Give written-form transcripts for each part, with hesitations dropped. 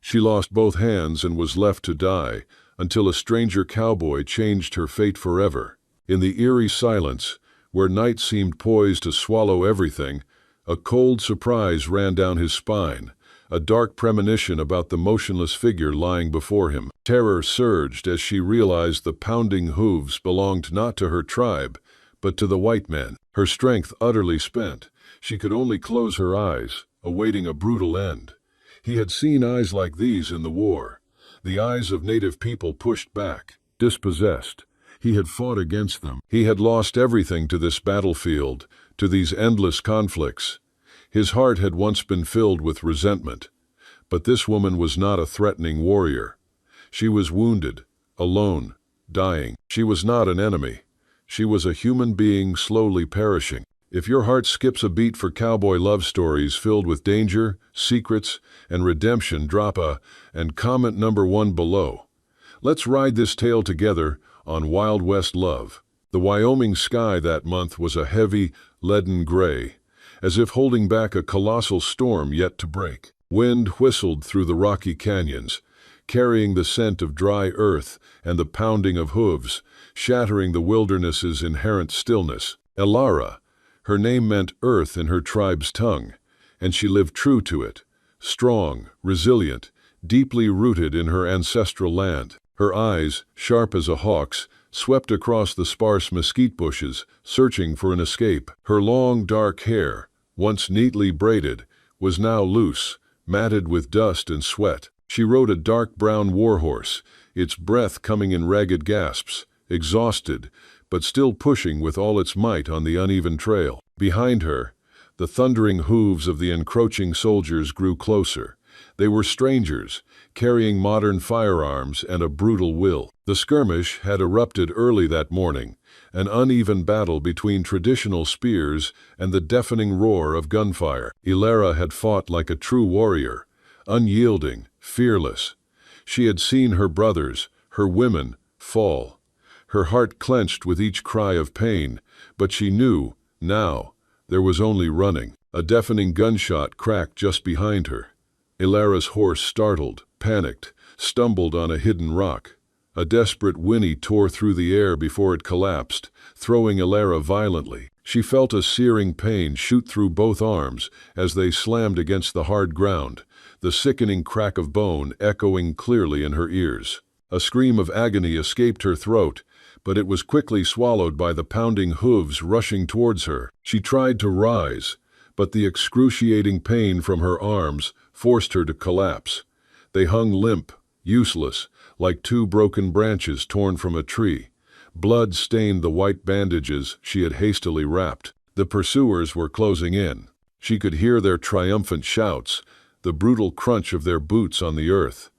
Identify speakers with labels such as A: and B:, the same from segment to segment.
A: She lost both hands and was left to die, until a stranger cowboy changed her fate forever. In the eerie silence, where night seemed poised to swallow everything, a cold surprise ran down his spine, a dark premonition about the motionless figure lying before him. Terror surged as she realized the pounding hooves belonged not to her tribe, but to the white men. Her strength utterly spent, she could only close her eyes, awaiting a brutal end. He had seen eyes like these in the war, the eyes of native people pushed back, dispossessed. He had fought against them. He had lost everything to this battlefield, to these endless conflicts. His heart had once been filled with resentment. But this woman was not a threatening warrior. She was wounded, alone, dying. She was not an enemy. She was a human being slowly perishing. If your heart skips a beat for cowboy love stories filled with danger, secrets, and redemption, drop a and comment number 1 below. Let's ride this tale together on Wild West Love. The Wyoming sky that month was a heavy, leaden gray, as if holding back a colossal storm yet to break. Wind whistled through the rocky canyons, carrying the scent of dry earth and the pounding of hooves, shattering the wilderness's inherent stillness. Elara, her name meant earth in her tribe's tongue, and she lived true to it, strong, resilient, deeply rooted in her ancestral land. Her eyes, sharp as a hawk's, swept across the sparse mesquite bushes, searching for an escape. Her long, dark hair, once neatly braided, was now loose, matted with dust and sweat. She rode a dark brown warhorse, its breath coming in ragged gasps, exhausted, but still pushing with all its might on the uneven trail. Behind her, the thundering hooves of the encroaching soldiers grew closer. They were strangers, carrying modern firearms and a brutal will. The skirmish had erupted early that morning, an uneven battle between traditional spears and the deafening roar of gunfire. Elara had fought like a true warrior, unyielding, fearless. She had seen her brothers, her women, fall. Her heart clenched with each cry of pain, but she knew, now, there was only running. A deafening gunshot cracked just behind her. Elara's horse startled, panicked, stumbled on a hidden rock. A desperate whinny tore through the air before it collapsed, throwing Elara violently. She felt a searing pain shoot through both arms as they slammed against the hard ground, the sickening crack of bone echoing clearly in her ears. A scream of agony escaped her throat, but it was quickly swallowed by the pounding hooves rushing towards her. She tried to rise, but the excruciating pain from her arms forced her to collapse. They hung limp, useless, like two broken branches torn from a tree. Blood stained the white bandages she had hastily wrapped. The pursuers were closing in. She could hear their triumphant shouts, the brutal crunch of their boots on the earth.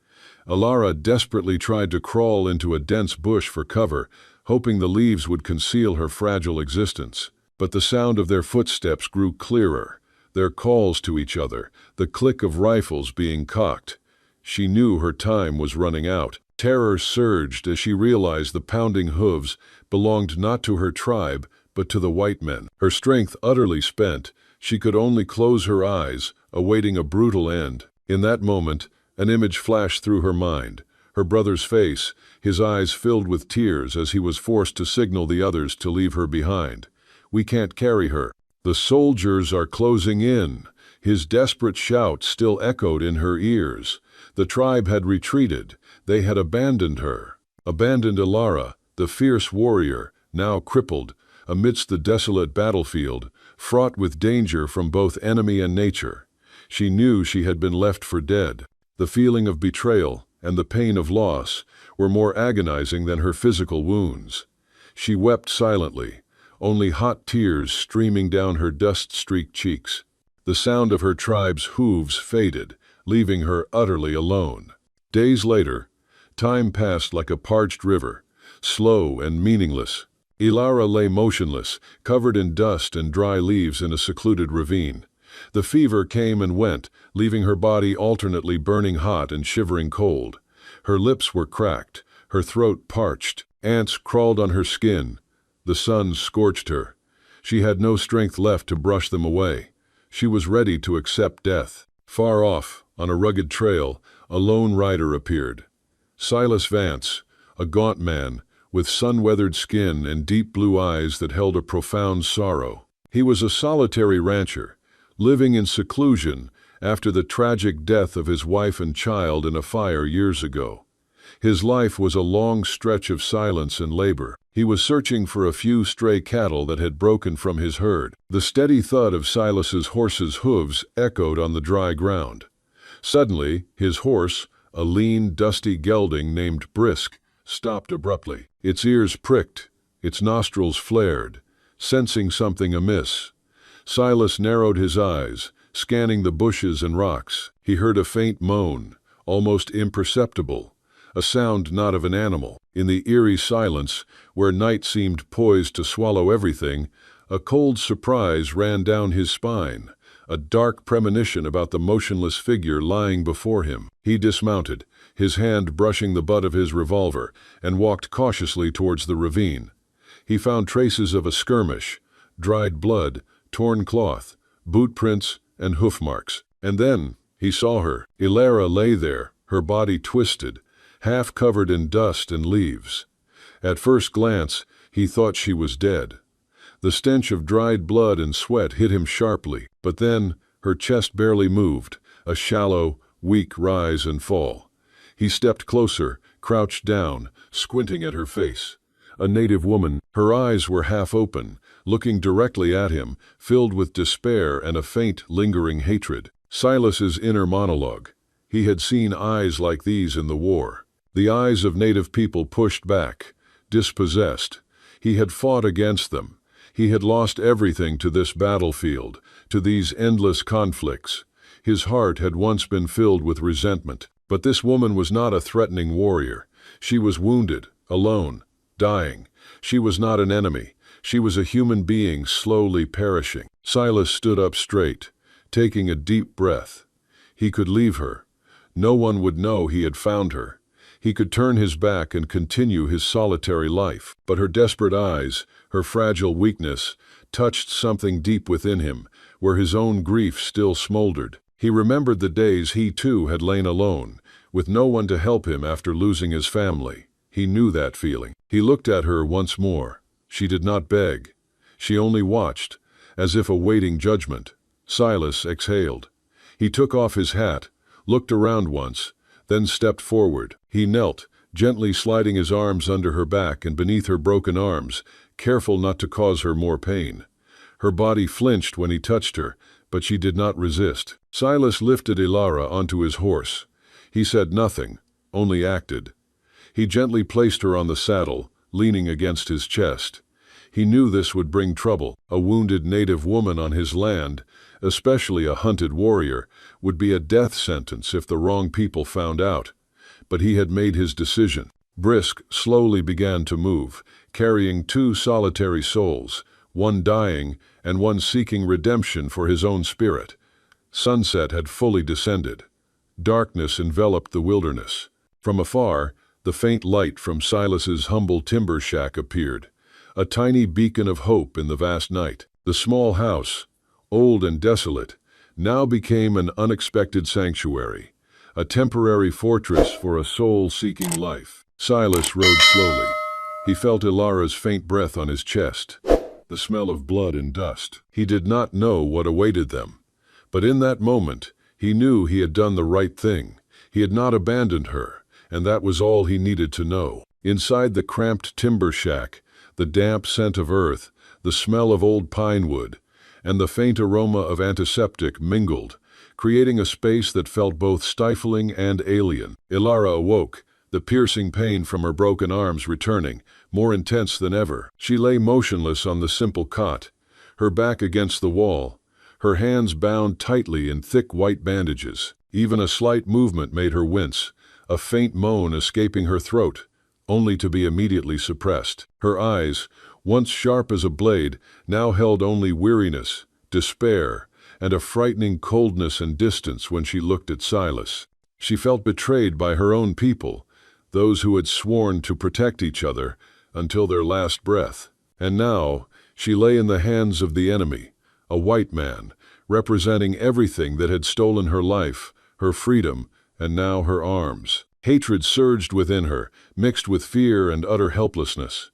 A: Elara desperately tried to crawl into a dense bush for cover, hoping the leaves would conceal her fragile existence. But the sound of their footsteps grew clearer, their calls to each other, the click of rifles being cocked. She knew her time was running out. Terror surged as she realized the pounding hooves belonged not to her tribe, but to the white men. Her strength utterly spent, she could only close her eyes, awaiting a brutal end. In that moment, an image flashed through her mind. Her brother's face, his eyes filled with tears as he was forced to signal the others to leave her behind. "We can't carry her. The soldiers are closing in." His desperate shout still echoed in her ears. The tribe had retreated. They had abandoned her. Abandoned Elara, the fierce warrior, now crippled, amidst the desolate battlefield, fraught with danger from both enemy and nature. She knew she had been left for dead. The feeling of betrayal and the pain of loss were more agonizing than her physical wounds. She wept silently, only hot tears streaming down her dust-streaked cheeks. The sound of her tribe's hooves faded, leaving her utterly alone. Days later, time passed like a parched river, slow and meaningless. Elara lay motionless, covered in dust and dry leaves in a secluded ravine. The fever came and went, leaving her body alternately burning hot and shivering cold. Her lips were cracked, her throat parched. Ants crawled on her skin. The sun scorched her. She had no strength left to brush them away. She was ready to accept death. Far off, on a rugged trail, a lone rider appeared. Silas Vance, a gaunt man, with sun-weathered skin and deep blue eyes that held a profound sorrow. He was a solitary rancher, living in seclusion after the tragic death of his wife and child in a fire years ago. His life was a long stretch of silence and labor. He was searching for a few stray cattle that had broken from his herd. The steady thud of Silas's horse's hooves echoed on the dry ground. Suddenly, his horse, a lean, dusty gelding named Brisk, stopped abruptly. Its ears pricked, its nostrils flared, sensing something amiss. Silas narrowed his eyes, scanning the bushes and rocks. He heard a faint moan, almost imperceptible, a sound not of an animal. In the eerie silence, where night seemed poised to swallow everything, a cold surprise ran down his spine, a dark premonition about the motionless figure lying before him. He dismounted, his hand brushing the butt of his revolver, and walked cautiously towards the ravine. He found traces of a skirmish, dried blood, torn cloth, boot prints, and hoof marks. And then he saw her. Ilara lay there, her body twisted, half covered in dust and leaves. At first glance, he thought she was dead. The stench of dried blood and sweat hit him sharply, but then her chest barely moved, a shallow, weak rise and fall. He stepped closer, crouched down, squinting at her face. A native woman, her eyes were half open, looking directly at him, filled with despair and a faint, lingering hatred. Silas's inner monologue. He had seen eyes like these in the war. The eyes of native people pushed back, dispossessed. He had fought against them. He had lost everything to this battlefield, to these endless conflicts. His heart had once been filled with resentment. But this woman was not a threatening warrior. She was wounded, alone, dying. She was not an enemy. She was a human being slowly perishing. Silas stood up straight, taking a deep breath. He could leave her. No one would know he had found her. He could turn his back and continue his solitary life. But her desperate eyes, her fragile weakness, touched something deep within him, where his own grief still smoldered. He remembered the days he too had lain alone, with no one to help him after losing his family. He knew that feeling. He looked at her once more. She did not beg. She only watched, as if awaiting judgment. Silas exhaled. He took off his hat, looked around once, then stepped forward. He knelt, gently sliding his arms under her back and beneath her broken arms, careful not to cause her more pain. Her body flinched when he touched her, but she did not resist. Silas lifted Ilara onto his horse. He said nothing, only acted. He gently placed her on the saddle, leaning against his chest. He knew this would bring trouble. A wounded native woman on his land, especially a hunted warrior, would be a death sentence if the wrong people found out. But he had made his decision. Brisk slowly began to move, carrying two solitary souls, one dying and one seeking redemption for his own spirit. Sunset had fully descended. Darkness enveloped the wilderness. From afar, the faint light from Silas's humble timber shack appeared, a tiny beacon of hope in the vast night. The small house, old and desolate, now became an unexpected sanctuary, a temporary fortress for a soul seeking life. Silas rode slowly. He felt Ilara's faint breath on his chest, the smell of blood and dust. He did not know what awaited them, but in that moment, he knew he had done the right thing. He had not abandoned her, and that was all he needed to know. Inside the cramped timber shack, the damp scent of earth, the smell of old pine wood, and the faint aroma of antiseptic mingled, creating a space that felt both stifling and alien. Ilara awoke, the piercing pain from her broken arms returning, more intense than ever. She lay motionless on the simple cot, her back against the wall, her hands bound tightly in thick white bandages. Even a slight movement made her wince, a faint moan escaping her throat, only to be immediately suppressed. Her eyes, once sharp as a blade, now held only weariness, despair, and a frightening coldness and distance when she looked at Silas. She felt betrayed by her own people, those who had sworn to protect each other until their last breath. And now she lay in the hands of the enemy, a white man, representing everything that had stolen her life, her freedom, and now her arms. Hatred surged within her, mixed with fear and utter helplessness.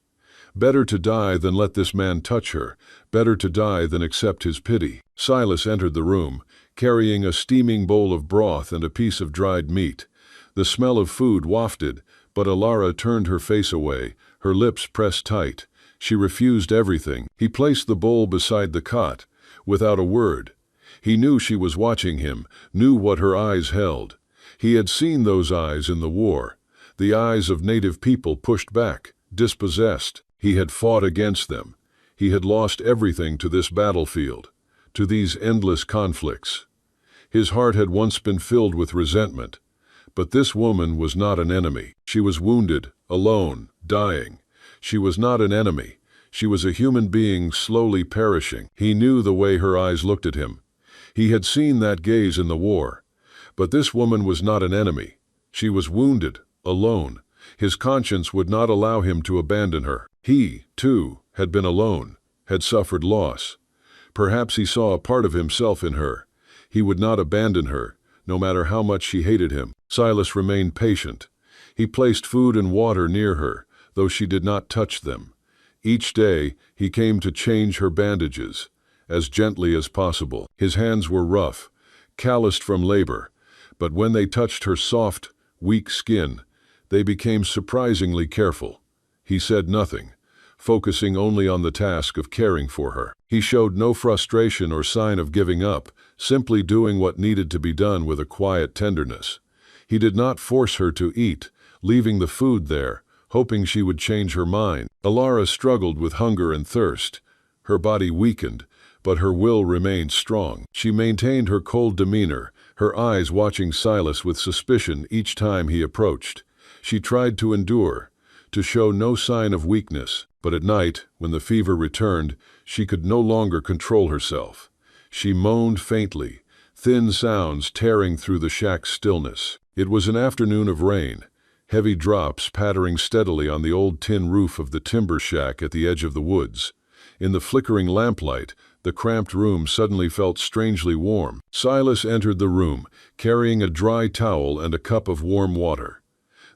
A: Better to die than let this man touch her, better to die than accept his pity. Silas entered the room, carrying a steaming bowl of broth and a piece of dried meat. The smell of food wafted, but Alara turned her face away, her lips pressed tight. She refused everything. He placed the bowl beside the cot, without a word. He knew she was watching him, knew what her eyes held. He had seen those eyes in the war, the eyes of native people pushed back, dispossessed. He had fought against them. He had lost everything to this battlefield, to these endless conflicts. His heart had once been filled with resentment. But this woman was not an enemy. She was wounded, alone, dying. She was not an enemy. She was a human being slowly perishing. He knew the way her eyes looked at him. He had seen that gaze in the war. But this woman was not an enemy. She was wounded, alone. His conscience would not allow him to abandon her. He, too, had been alone, had suffered loss. Perhaps he saw a part of himself in her. He would not abandon her, no matter how much she hated him. Silas remained patient. He placed food and water near her, though she did not touch them. Each day, he came to change her bandages, as gently as possible. His hands were rough, calloused from labor, but when they touched her soft, weak skin, they became surprisingly careful. He said nothing, focusing only on the task of caring for her. He showed no frustration or sign of giving up, simply doing what needed to be done with a quiet tenderness. He did not force her to eat, leaving the food there, hoping she would change her mind. Alara struggled with hunger and thirst. Her body weakened, but her will remained strong. She maintained her cold demeanor, her eyes watching Silas with suspicion each time he approached. She tried to endure, to show no sign of weakness, but at night, when the fever returned, she could no longer control herself. She moaned faintly, thin sounds tearing through the shack's stillness. It was an afternoon of rain, heavy drops pattering steadily on the old tin roof of the timber shack at the edge of the woods. In the flickering lamplight, the cramped room suddenly felt strangely warm. Silas entered the room, carrying a dry towel and a cup of warm water.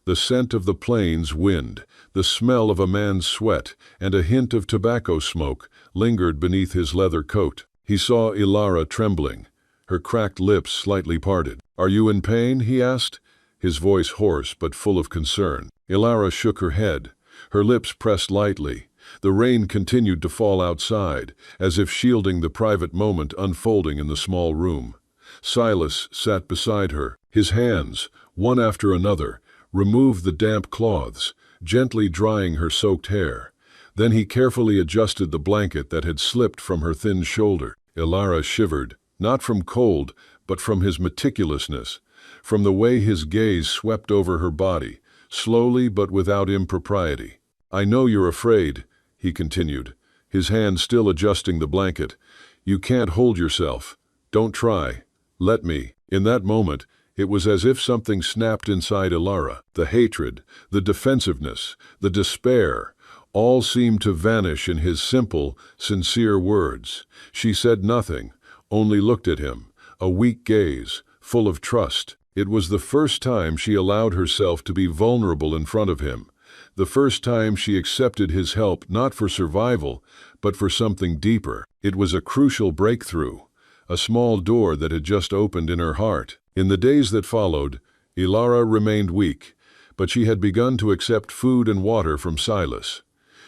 A: The scent of the plains wind, the smell of a man's sweat, and a hint of tobacco smoke lingered beneath his leather coat. He saw Alara trembling, her cracked lips slightly parted. "Are you in pain?" he asked, his voice hoarse but full of concern. Alara shook her head, her lips pressed lightly. The rain continued to fall outside, as if shielding the private moment unfolding in the small room. Silas sat beside her. His hands, one after another, removed the damp cloths, gently drying her soaked hair. Then he carefully adjusted the blanket that had slipped from her thin shoulder. Alara shivered, not from cold, but from his meticulousness, from the way his gaze swept over her body, slowly but without impropriety. "I know you're afraid," he continued, his hand still adjusting the blanket. "You can't hold yourself. Don't try. Let me." In that moment, it was as if something snapped inside Alara. The hatred, the defensiveness, the despair, all seemed to vanish in his simple, sincere words. She said nothing, only looked at him, a weak gaze, full of trust. It was the first time she allowed herself to be vulnerable in front of him, the first time she accepted his help not for survival, but for something deeper. It was a crucial breakthrough, a small door that had just opened in her heart. In the days that followed, Alara remained weak, but she had begun to accept food and water from Silas.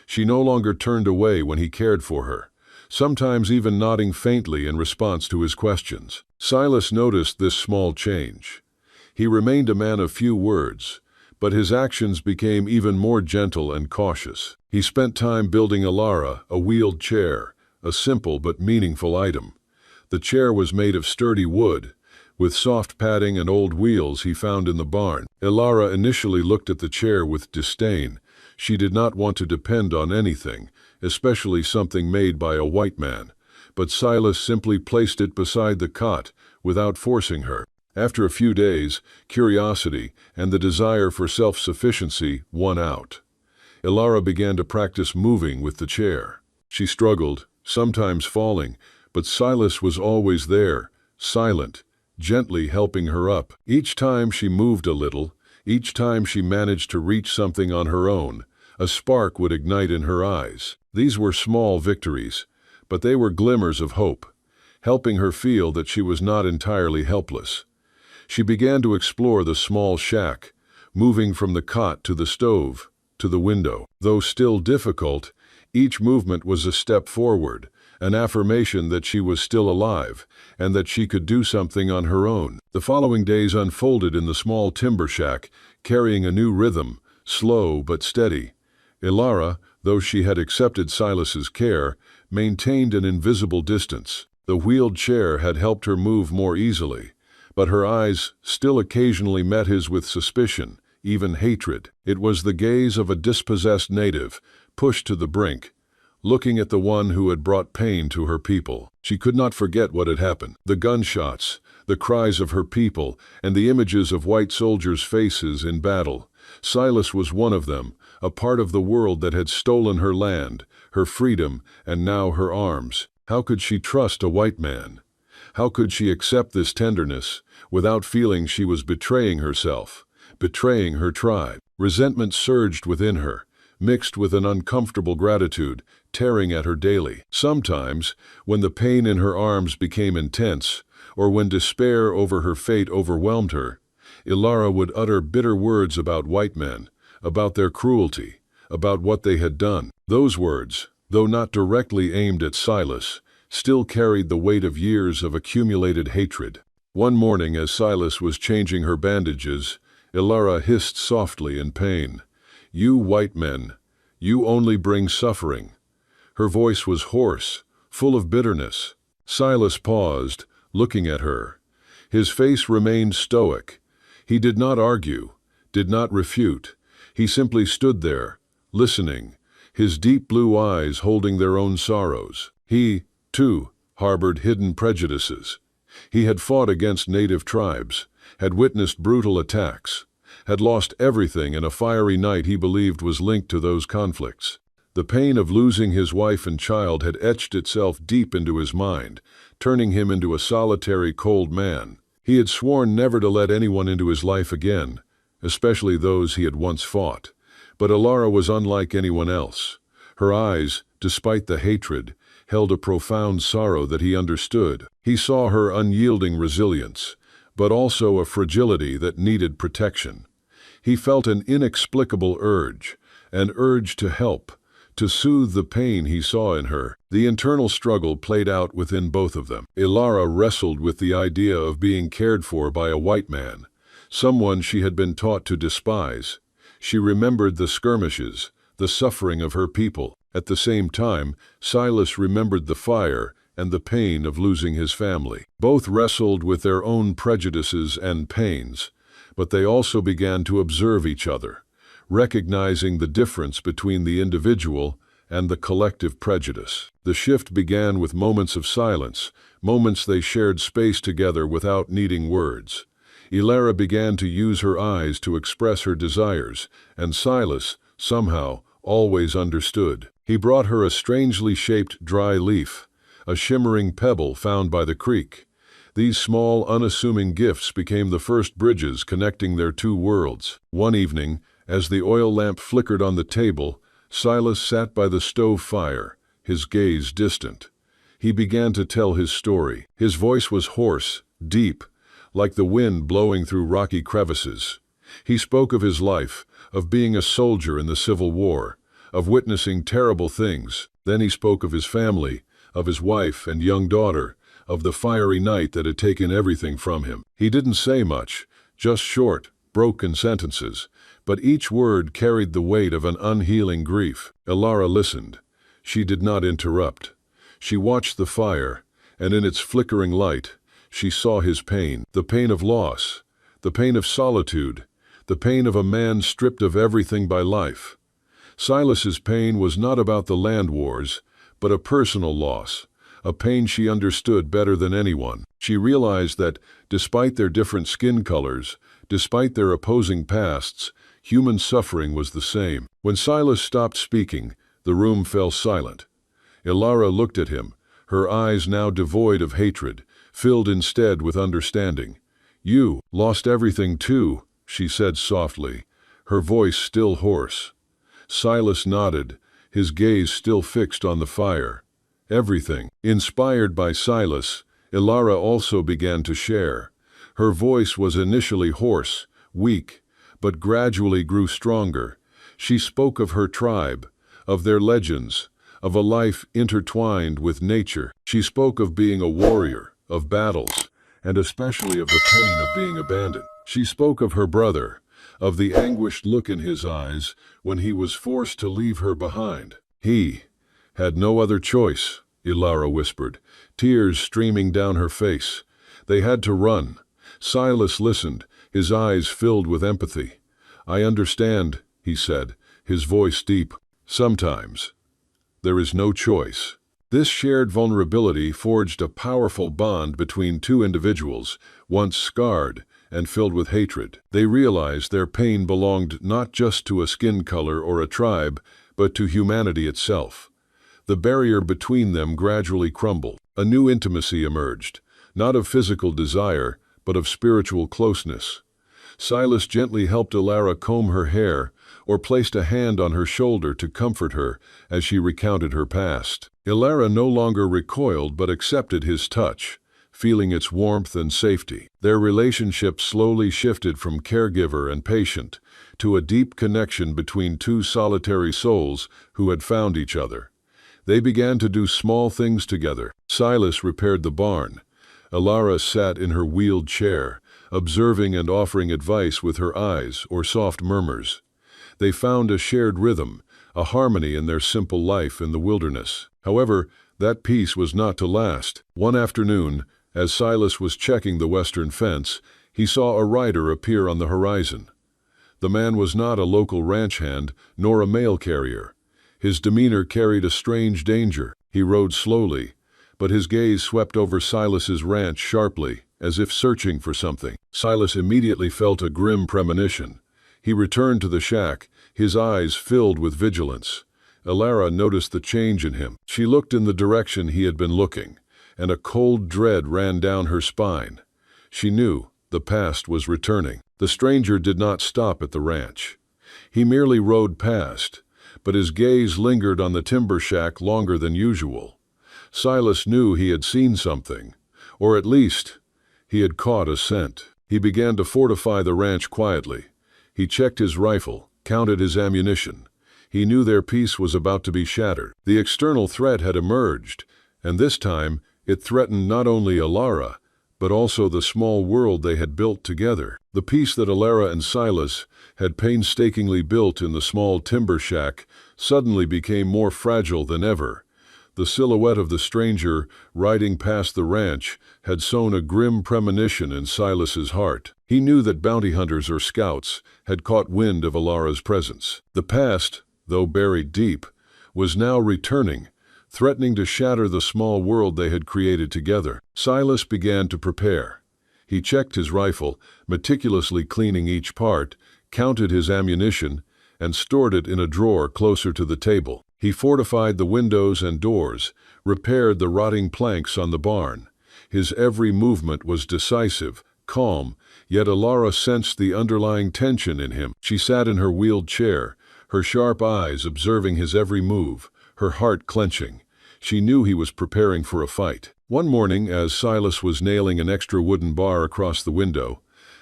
A: She no longer turned away when he cared for her, sometimes even nodding faintly in response to his questions. Silas noticed this small change. He remained a man of few words, but his actions became even more gentle and cautious. He spent time building Alara a wheeled chair, a simple but meaningful item. The chair was made of sturdy wood, with soft padding and old wheels he found in the barn. Alara initially looked at the chair with disdain. She did not want to depend on anything, especially something made by a white man, but Silas simply placed it beside the cot without forcing her. After a few days, curiosity and the desire for self-sufficiency won out. Alara began to practice moving with the chair. She struggled, sometimes falling, but Silas was always there, silent, gently helping her up. Each time she moved a little, each time she managed to reach something on her own, a spark would ignite in her eyes. These were small victories, but they were glimmers of hope, helping her feel that she was not entirely helpless. She began to explore the small shack, moving from the cot to the stove, to the window. Though still difficult, each movement was a step forward, an affirmation that she was still alive, and that she could do something on her own. The following days unfolded in the small timber shack, carrying a new rhythm, slow but steady. Ilara, though she had accepted Silas's care, maintained an invisible distance. The wheeled chair had helped her move more easily, but her eyes still occasionally met his with suspicion, even hatred. It was the gaze of a dispossessed native, pushed to the brink, looking at the one who had brought pain to her people. She could not forget what had happened. The gunshots, the cries of her people, and the images of white soldiers' faces in battle. Silas was one of them, a part of the world that had stolen her land, her freedom, and now her arms. How could she trust a white man? How could she accept this tenderness without feeling she was betraying herself, betraying her tribe? Resentment surged within her, mixed with an uncomfortable gratitude, tearing at her daily. Sometimes, when the pain in her arms became intense, or when despair over her fate overwhelmed her, Ilara would utter bitter words about white men, about their cruelty, about what they had done. Those words, though not directly aimed at Silas, still carried the weight of years of accumulated hatred. One morning, as Silas was changing her bandages, Ilara hissed softly in pain, "You white men, you only bring suffering." Her voice was hoarse, full of bitterness. Silas paused, looking at her. His face remained stoic. He did not argue, did not refute. He simply stood there, listening, his deep blue eyes holding their own sorrows. He, too, harbored hidden prejudices. He had fought against native tribes, had witnessed brutal attacks, had lost everything in a fiery night he believed was linked to those conflicts. The pain of losing his wife and child had etched itself deep into his mind, turning him into a solitary, cold man. He had sworn never to let anyone into his life again, especially those he had once fought. But Ilara was unlike anyone else. Her eyes, despite the hatred, held a profound sorrow that he understood. He saw her unyielding resilience, but also a fragility that needed protection. He felt an inexplicable urge, an urge to help, to soothe the pain he saw in her. The internal struggle played out within both of them. Ilara wrestled with the idea of being cared for by a white man, someone she had been taught to despise. She remembered the skirmishes, the suffering of her people. At the same time, Silas remembered the fire and the pain of losing his family. Both wrestled with their own prejudices and pains, but they also began to observe each other, recognizing the difference between the individual and the collective prejudice. The shift began with moments of silence, moments they shared space together without needing words. Ilara began to use her eyes to express her desires, and Silas, somehow, always understood. He brought her a strangely shaped dry leaf, a shimmering pebble found by the creek. These small, unassuming gifts became the first bridges connecting their two worlds. One evening, as the oil lamp flickered on the table, Silas sat by the stove fire, his gaze distant. He began to tell his story. His voice was hoarse, deep, like the wind blowing through rocky crevices. He spoke of his life, of being a soldier in the Civil War, of witnessing terrible things. Then he spoke of his family, of his wife and young daughter, of the fiery night that had taken everything from him. He didn't say much, just short, broken sentences, but each word carried the weight of an unhealing grief. Ilara listened. She did not interrupt. She watched the fire, and in its flickering light, she saw his pain, the pain of loss, the pain of solitude, the pain of a man stripped of everything by life. Silas's pain was not about the land wars, but a personal loss, a pain she understood better than anyone. She realized that, despite their different skin colors, despite their opposing pasts, human suffering was the same. When Silas stopped speaking, the room fell silent. Ilara looked at him, her eyes now devoid of hatred, filled instead with understanding. "You lost everything too," she said softly, her voice still hoarse. Silas nodded, his gaze still fixed on the fire. "Everything." Inspired by Silas, Ilara also began to share. Her voice was initially hoarse, weak, but gradually grew stronger. She spoke of her tribe, of their legends, of a life intertwined with nature. She spoke of being a warrior, of battles, and especially of the pain of being abandoned. She spoke of her brother, of the anguished look in his eyes when he was forced to leave her behind. "He had no other choice," Ilara whispered, tears streaming down her face. "They had to run." Silas listened, his eyes filled with empathy. "I understand," he said, his voice deep. "Sometimes there is no choice." This shared vulnerability forged a powerful bond between two individuals, once scarred and filled with hatred. They realized their pain belonged not just to a skin color or a tribe, but to humanity itself. The barrier between them gradually crumbled. A new intimacy emerged, not of physical desire, but of spiritual closeness. Silas gently helped Ilara comb her hair, or placed a hand on her shoulder to comfort her as she recounted her past. Ilara no longer recoiled but accepted his touch, feeling its warmth and safety. Their relationship slowly shifted from caregiver and patient to a deep connection between two solitary souls who had found each other. They began to do small things together. Silas repaired the barn. Ilara sat in her wheeled chair, observing and offering advice with her eyes or soft murmurs. They found a shared rhythm, a harmony in their simple life in the wilderness. However, that peace was not to last. One afternoon, as Silas was checking the western fence, he saw a rider appear on the horizon. The man was not a local ranch hand, nor a mail carrier. His demeanor carried a strange danger. He rode slowly, but his gaze swept over Silas's ranch sharply, as if searching for something. Silas immediately felt a grim premonition. He returned to the shack, his eyes filled with vigilance. Ilara noticed the change in him. She looked in the direction he had been looking, and a cold dread ran down her spine. She knew the past was returning. The stranger did not stop at the ranch. He merely rode past, but his gaze lingered on the timber shack longer than usual. Silas knew he had seen something, or at least, he had caught a scent. He began to fortify the ranch quietly. He checked his rifle, counted his ammunition. He knew their peace was about to be shattered. The external threat had emerged, and this time it threatened not only Ilara, but also the small world they had built together. The peace that Ilara and Silas had painstakingly built in the small timber shack suddenly became more fragile than ever. The silhouette of the stranger riding past the ranch had sown a grim premonition in Silas's heart. He knew that bounty hunters or scouts had caught wind of Ilara's presence. The past, though buried deep, was now returning, threatening to shatter the small world they had created together. Silas began to prepare. He checked his rifle, meticulously cleaning each part, counted his ammunition, and stored it in a drawer closer to the table. He fortified the windows and doors, repaired the rotting planks on the barn. His every movement was decisive, calm, yet Ilara sensed the underlying tension in him. She sat in her wheeled chair, her sharp eyes observing his every move, her heart clenching. She knew he was preparing for a fight. One morning, as Silas was nailing an extra wooden bar across the window,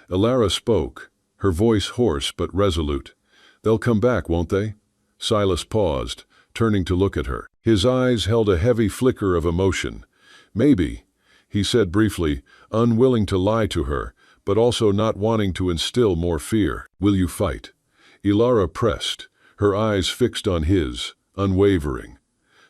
A: Ilara spoke, her voice hoarse but resolute. "They'll come back, won't they?" Silas paused, turning to look at her. His eyes held a heavy flicker of emotion. "Maybe," he said briefly, unwilling to lie to her, but also not wanting to instill more fear. "Will you fight?" Ilara pressed, her eyes fixed on his, unwavering.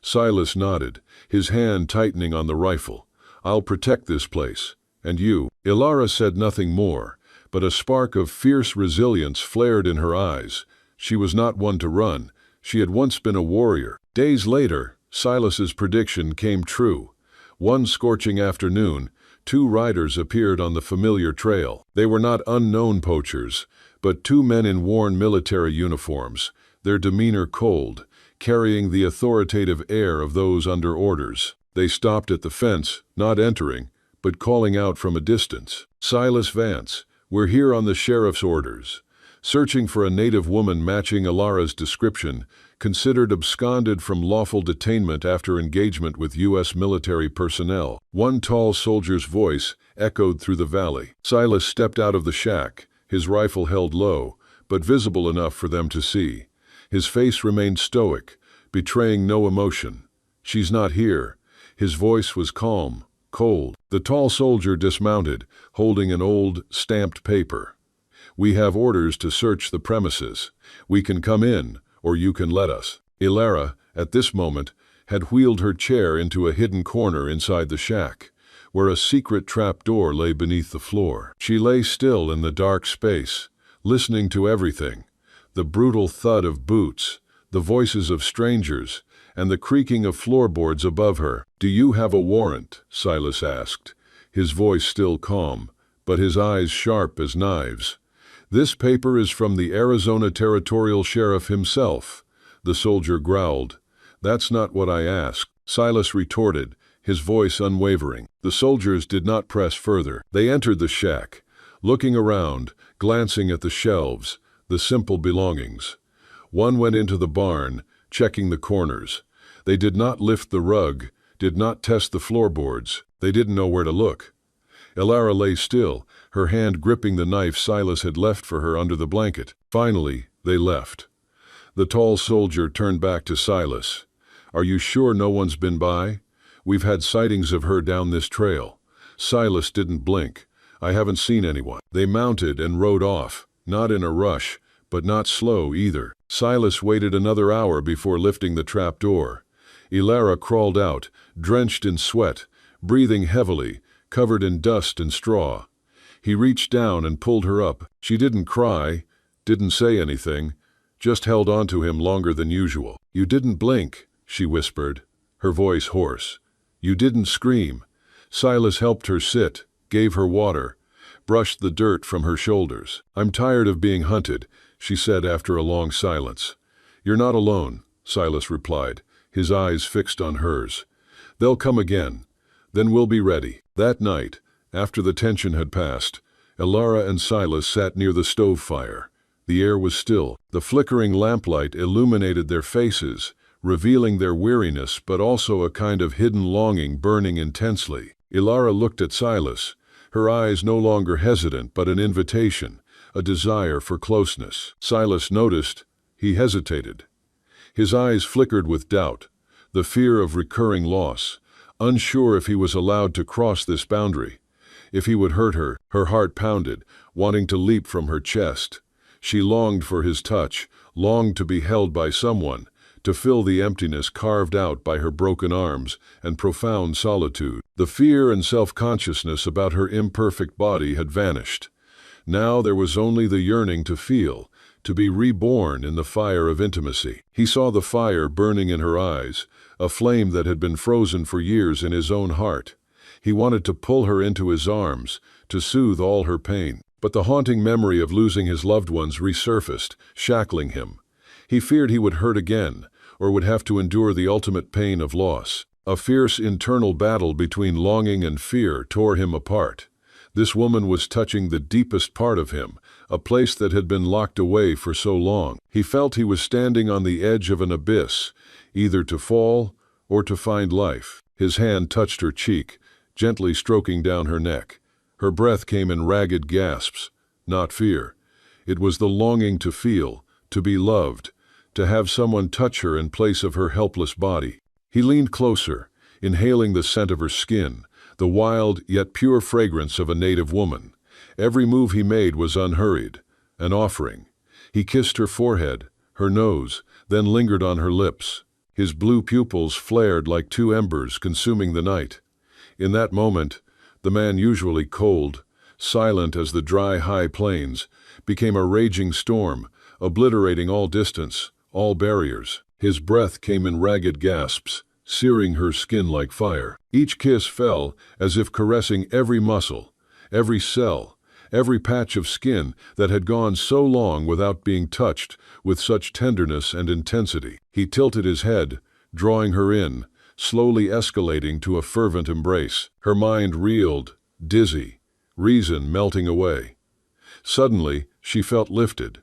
A: Silas nodded, his hand tightening on the rifle. "I'll protect this place. And you?" Ilara said nothing more, but a spark of fierce resilience flared in her eyes. She was not one to run. She had once been a warrior. Days later, Silas's prediction came true. One scorching afternoon, two riders appeared on the familiar trail. They were not unknown poachers, but two men in worn military uniforms, their demeanor cold, carrying the authoritative air of those under orders. They stopped at the fence, not entering, but calling out from a distance. "Silas Vance, we're here on the sheriff's orders. Searching for a native woman matching Ilara's description, considered absconded from lawful detainment after engagement with U.S. military personnel." One tall soldier's voice echoed through the valley. Silas stepped out of the shack, his rifle held low, but visible enough for them to see. His face remained stoic, betraying no emotion. "She's not here." His voice was calm, cold. The tall soldier dismounted, holding an old, stamped paper. "We have orders to search the premises. We can come in, or you can let us." Ilara, at this moment, had wheeled her chair into a hidden corner inside the shack, where a secret trap door lay beneath the floor. She lay still in the dark space, listening to everything: the brutal thud of boots, the voices of strangers, and the creaking of floorboards above her. "Do you have a warrant?" Silas asked, his voice still calm, but his eyes sharp as knives. "This paper is from the Arizona Territorial Sheriff himself," the soldier growled. "That's not what I asked," Silas retorted, his voice unwavering. The soldiers did not press further. They entered the shack, looking around, glancing at the shelves, the simple belongings. One went into the barn, checking the corners. They did not lift the rug, did not test the floorboards. They didn't know where to look. Ilara lay still, her hand gripping the knife Silas had left for her under the blanket. Finally, they left. The tall soldier turned back to Silas. "Are you sure no one's been by? We've had sightings of her down this trail." Silas didn't blink. "I haven't seen anyone." They mounted and rode off, not in a rush, but not slow either. Silas waited another hour before lifting the trap door. Ilara crawled out, drenched in sweat, breathing heavily, covered in dust and straw. He reached down and pulled her up. She didn't cry, didn't say anything, just held on to him longer than usual. "You didn't blink," she whispered, her voice hoarse. "You didn't scream." Silas helped her sit, gave her water, brushed the dirt from her shoulders. "I'm tired of being hunted," she said after a long silence. "You're not alone," Silas replied, his eyes fixed on hers. "They'll come again. Then we'll be ready." That night, after the tension had passed, Ilara and Silas sat near the stove fire. The air was still. The flickering lamplight illuminated their faces, revealing their weariness but also a kind of hidden longing burning intensely. Ilara looked at Silas, her eyes no longer hesitant but an invitation, a desire for closeness. Silas noticed. He hesitated. His eyes flickered with doubt, the fear of recurring loss, unsure if he was allowed to cross this boundary, if he would hurt her. Her heart pounded, wanting to leap from her chest. She longed for his touch, longed to be held by someone, to fill the emptiness carved out by her broken arms and profound solitude. The fear and self-consciousness about her imperfect body had vanished. Now there was only the yearning to feel, to be reborn in the fire of intimacy. He saw the fire burning in her eyes, a flame that had been frozen for years in his own heart. He wanted to pull her into his arms, to soothe all her pain. But the haunting memory of losing his loved ones resurfaced, shackling him. He feared he would hurt again, or would have to endure the ultimate pain of loss. A fierce internal battle between longing and fear tore him apart. This woman was touching the deepest part of him, a place that had been locked away for so long. He felt he was standing on the edge of an abyss, either to fall or to find life. His hand touched her cheek, gently stroking down her neck. Her breath came in ragged gasps, not fear. It was the longing to feel, to be loved, to have someone touch her in place of her helpless body. He leaned closer, inhaling the scent of her skin, the wild yet pure fragrance of a native woman. Every move he made was unhurried, an offering. He kissed her forehead, her nose, then lingered on her lips. His blue pupils flared like two embers consuming the night. In that moment, the man usually cold, silent as the dry high plains, became a raging storm, obliterating all distance, all barriers. His breath came in ragged gasps, searing her skin like fire. Each kiss fell as if caressing every muscle, every cell, every patch of skin that had gone so long without being touched with such tenderness and intensity. He tilted his head, drawing her in, slowly escalating to a fervent embrace. Her mind reeled, dizzy, reason melting away. Suddenly, she felt lifted,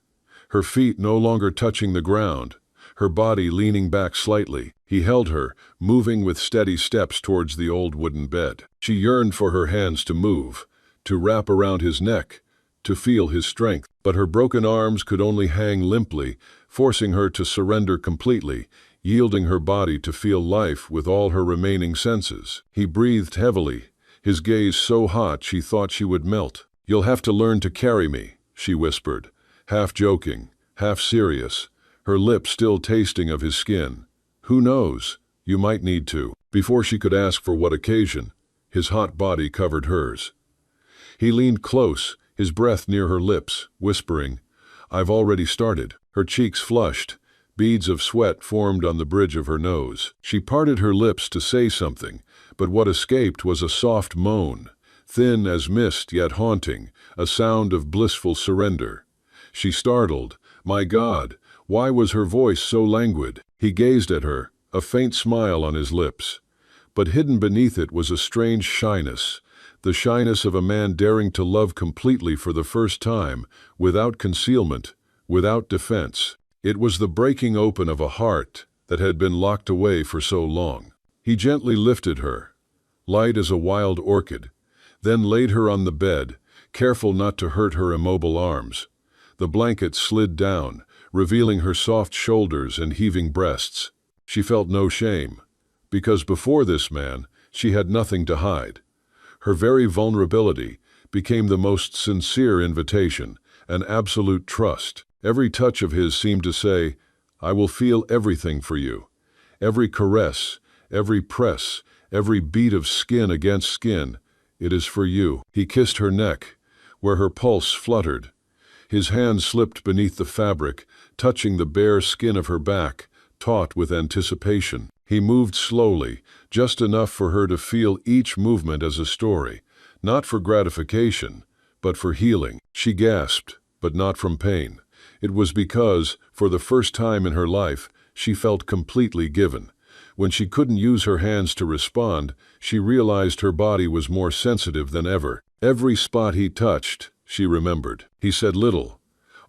A: her feet no longer touching the ground, her body leaning back slightly. He held her, moving with steady steps towards the old wooden bed. She yearned for her hands to move, to wrap around his neck, to feel his strength. But her broken arms could only hang limply, forcing her to surrender completely, yielding her body to feel life with all her remaining senses. He breathed heavily, his gaze so hot she thought she would melt. "You'll have to learn to carry me," she whispered, half joking, half serious, her lips still tasting of his skin. "Who knows? You might need to." Before she could ask for what occasion, his hot body covered hers. He leaned close, his breath near her lips, whispering, "I've already started." Her cheeks flushed, beads of sweat formed on the bridge of her nose. She parted her lips to say something, but what escaped was a soft moan, thin as mist yet haunting, a sound of blissful surrender. She startled. My God, why was her voice so languid? He gazed at her, a faint smile on his lips. But hidden beneath it was a strange shyness, the shyness of a man daring to love completely for the first time, without concealment, without defense. It was the breaking open of a heart that had been locked away for so long. He gently lifted her, light as a wild orchid, then laid her on the bed, careful not to hurt her immobile arms. The blanket slid down, revealing her soft shoulders and heaving breasts. She felt no shame, because before this man, she had nothing to hide. Her very vulnerability became the most sincere invitation, an absolute trust. Every touch of his seemed to say, "I will feel everything for you." Every caress, every press, every beat of skin against skin, it is for you. He kissed her neck, where her pulse fluttered. His hand slipped beneath the fabric, touching the bare skin of her back, taut with anticipation. He moved slowly, just enough for her to feel each movement as a story, not for gratification, but for healing. She gasped, but not from pain. It was because, for the first time in her life, she felt completely given. When she couldn't use her hands to respond, she realized her body was more sensitive than ever. Every spot he touched, she remembered. He said little,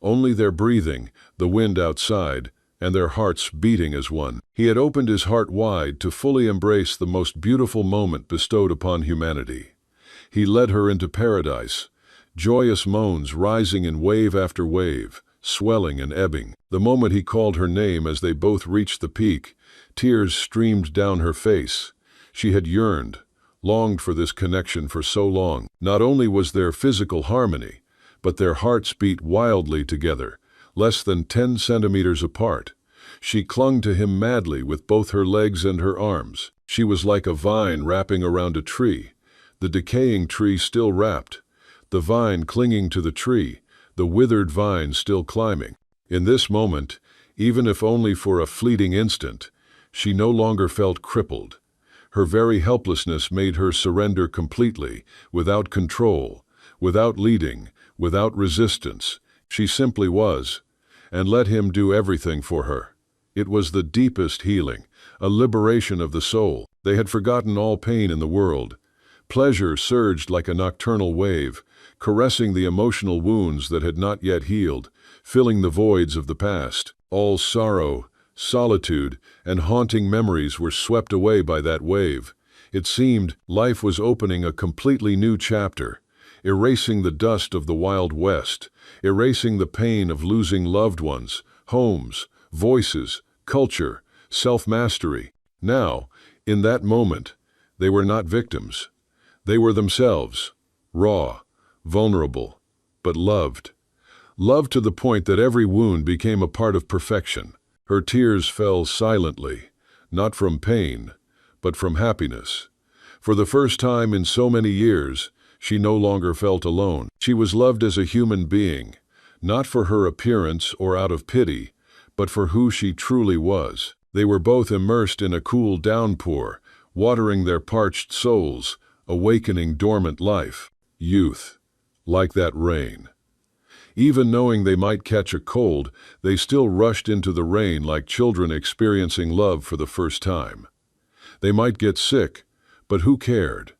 A: only their breathing, the wind outside, and their hearts beating as one. He had opened his heart wide to fully embrace the most beautiful moment bestowed upon humanity. He led her into paradise, joyous moans rising in wave after wave, swelling and ebbing. The moment he called her name as they both reached the peak, tears streamed down her face. She had yearned, longed for this connection for so long. Not only was there physical harmony, but their hearts beat wildly together, less than 10 centimeters apart. She clung to him madly with both her legs and her arms. She was like a vine wrapping around a tree, the decaying tree still wrapped, the vine clinging to the tree, the withered vine still climbing. In this moment, even if only for a fleeting instant, she no longer felt crippled. Her very helplessness made her surrender completely, without control, without leading, without resistance. She simply was, and let him do everything for her. It was the deepest healing, a liberation of the soul. They had forgotten all pain in the world. Pleasure surged like a nocturnal wave, caressing the emotional wounds that had not yet healed, filling the voids of the past. All sorrow, solitude, and haunting memories were swept away by that wave. It seemed life was opening a completely new chapter, erasing the dust of the Wild West, erasing the pain of losing loved ones, homes, voices, culture, self-mastery. Now, in that moment, they were not victims. They were themselves, raw, vulnerable, but loved. Loved to the point that every wound became a part of perfection. Her tears fell silently, not from pain, but from happiness. For the first time in so many years, she no longer felt alone. She was loved as a human being, not for her appearance or out of pity, but for who she truly was. They were both immersed in a cool downpour, watering their parched souls, awakening dormant life. Youth, like that rain. Even knowing they might catch a cold, they still rushed into the rain like children experiencing love for the first time. They might get sick, but who cared?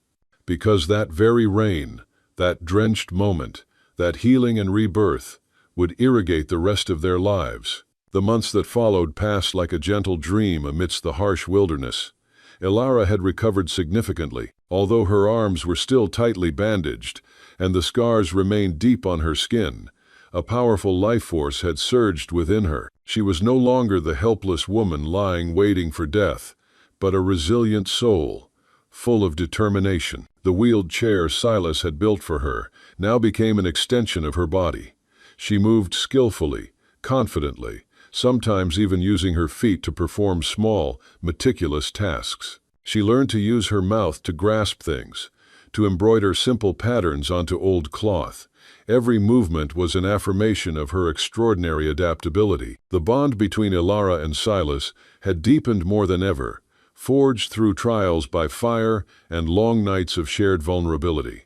A: Because that very rain, that drenched moment, that healing and rebirth, would irrigate the rest of their lives. The months that followed passed like a gentle dream amidst the harsh wilderness. Ilara had recovered significantly, although her arms were still tightly bandaged, and the scars remained deep on her skin. A powerful life force had surged within her. She was no longer the helpless woman lying waiting for death, but a resilient soul, full of determination. The wheeled chair Silas had built for her now became an extension of her body. She moved skillfully, confidently, sometimes even using her feet to perform small, meticulous tasks. She learned to use her mouth to grasp things, to embroider simple patterns onto old cloth. Every movement was an affirmation of her extraordinary adaptability. The bond between Ilara and Silas had deepened more than ever, forged through trials by fire and long nights of shared vulnerability.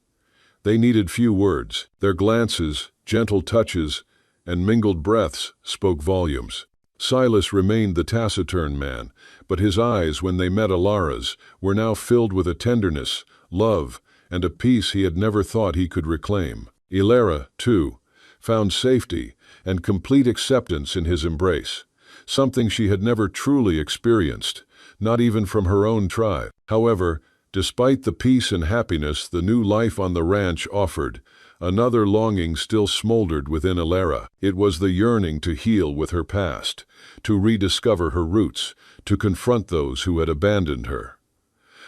A: They needed few words. Their glances, gentle touches, and mingled breaths spoke volumes. Silas remained the taciturn man, but his eyes, when they met Ilara's, were now filled with a tenderness, love, and a peace he had never thought he could reclaim. Ilara, too, found safety and complete acceptance in his embrace, something she had never truly experienced, not even from her own tribe. However, despite the peace and happiness the new life on the ranch offered, another longing still smoldered within Ilara. It was the yearning to heal with her past, to rediscover her roots, to confront those who had abandoned her.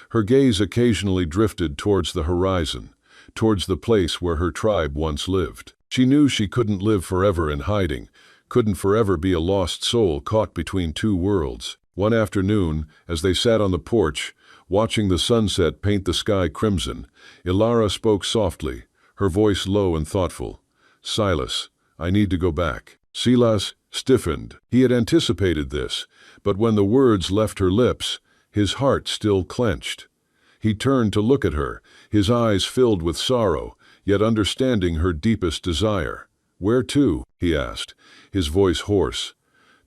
A: Her gaze occasionally drifted towards the horizon, towards the place where her tribe once lived. She knew she couldn't live forever in hiding, couldn't forever be a lost soul caught between two worlds. One afternoon, as they sat on the porch, watching the sunset paint the sky crimson, Ilara spoke softly, her voice low and thoughtful. "Silas, I need to go back." Silas stiffened. He had anticipated this, but when the words left her lips, his heart still clenched. He turned to look at her, his eyes filled with sorrow, yet understanding her deepest desire. "Where to?" he asked, his voice hoarse.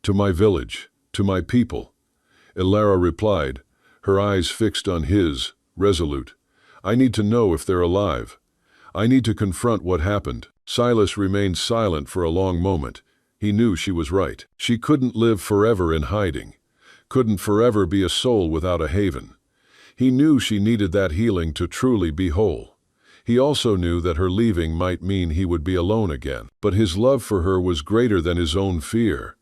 A: "To my village, to my people." Ilara replied, her eyes fixed on his, resolute. "I need to know if they're alive. I need to confront what happened." Silas remained silent for a long moment. He knew she was right. She couldn't live forever in hiding, couldn't forever be a soul without a haven. He knew she needed that healing to truly be whole. He also knew that her leaving might mean he would be alone again. But his love for her was greater than his own fear.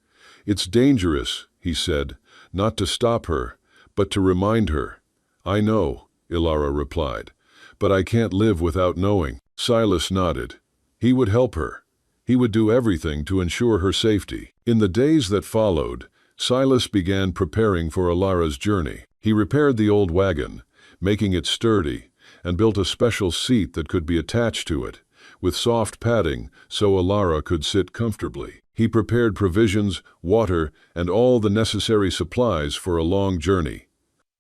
A: "It's dangerous," he said, "not to stop her, but to remind her." "I know," Ilara replied, "but I can't live without knowing." Silas nodded. He would help her. He would do everything to ensure her safety. In the days that followed, Silas began preparing for Ilara's journey. He repaired the old wagon, making it sturdy, and built a special seat that could be attached to it, with soft padding so Ilara could sit comfortably. He prepared provisions, water, and all the necessary supplies for a long journey.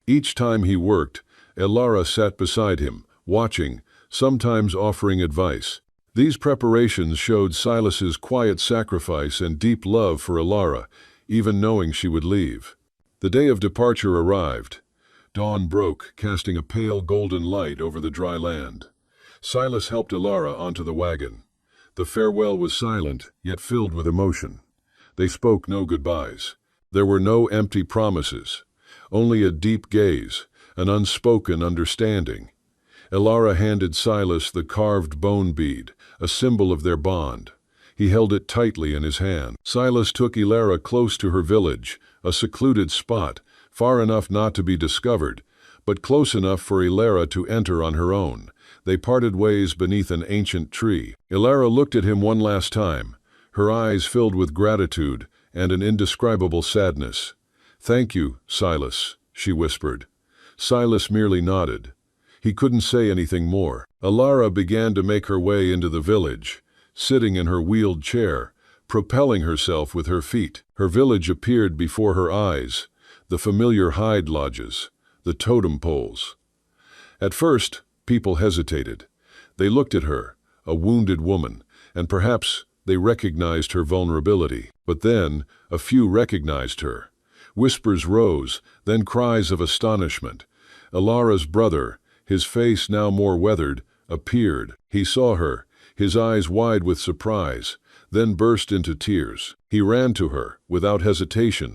A: Each time he worked, Ilara sat beside him, watching, sometimes offering advice. These preparations showed Silas's quiet sacrifice and deep love for Ilara, even knowing she would leave. The day of departure arrived. Dawn broke, casting a pale golden light over the dry land. Silas helped Ilara onto the wagon. The farewell was silent, yet filled with emotion. They spoke no goodbyes. There were no empty promises, only a deep gaze, an unspoken understanding. Ilara handed Silas the carved bone bead, a symbol of their bond. He held it tightly in his hand. Silas took Ilara close to her village, a secluded spot, far enough not to be discovered, but close enough for Ilara to enter on her own. They parted ways beneath an ancient tree. Ilara looked at him one last time, her eyes filled with gratitude and an indescribable sadness. "Thank you, Silas," she whispered. Silas merely nodded. He couldn't say anything more. Ilara began to make her way into the village, sitting in her wheeled chair, propelling herself with her feet. Her village appeared before her eyes, the familiar hide lodges, the totem poles. At first, people hesitated. They looked at her, a wounded woman, and perhaps they recognized her vulnerability. But then, a few recognized her. Whispers rose, then cries of astonishment. Alara's brother, his face now more weathered, appeared. He saw her, his eyes wide with surprise, then burst into tears. He ran to her, without hesitation,